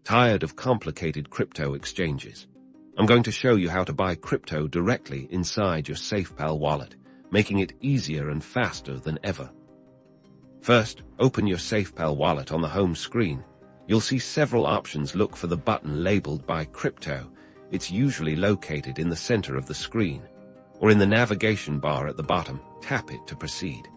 Tired of complicated crypto exchanges? I'm going to show you how to buy crypto directly inside your Safepal wallet, making it easier and faster than ever. First, open your Safepal wallet on the home screen. You'll see several options. Look for the button labeled Buy Crypto. It's usually located in the center of the screen, or in the navigation bar at the bottom. Tap it to proceed.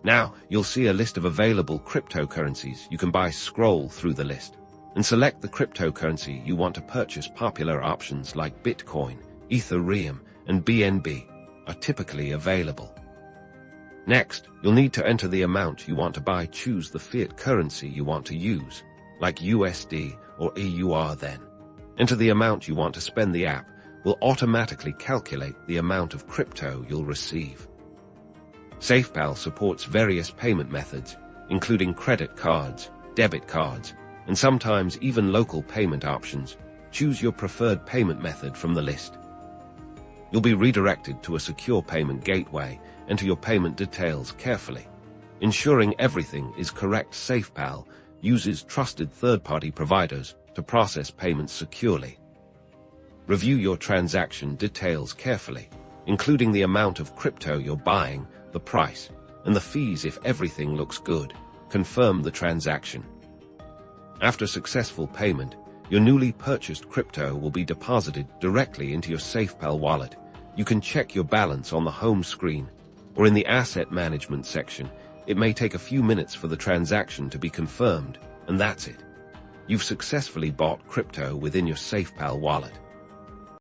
Now, you'll see a list of available cryptocurrencies you can buy. Scroll through the list and select the cryptocurrency you want to purchase. Popular options like Bitcoin, Ethereum, and BNB are typically available. Next, you'll need to enter the amount you want to buy. Choose the fiat currency you want to use, like USD or EUR. Then, enter the amount you want to spend. The app will automatically calculate the amount of crypto you'll receive. Safepal supports various payment methods, including credit cards, debit cards, and sometimes even local payment options. Choose your preferred payment method from the list. You'll be redirected to a secure payment gateway. Enter your payment details carefully, ensuring everything is correct. Safepal uses trusted third-party providers to process payments securely. Review your transaction details carefully, including the amount of crypto you're buying, the price, and the fees. If everything looks good, confirm the transaction. After successful payment, your newly purchased crypto will be deposited directly into your Safepal wallet. You can check your balance on the home screen or in the asset management section. It may take a few minutes for the transaction to be confirmed, and that's it. You've successfully bought crypto within your Safepal wallet.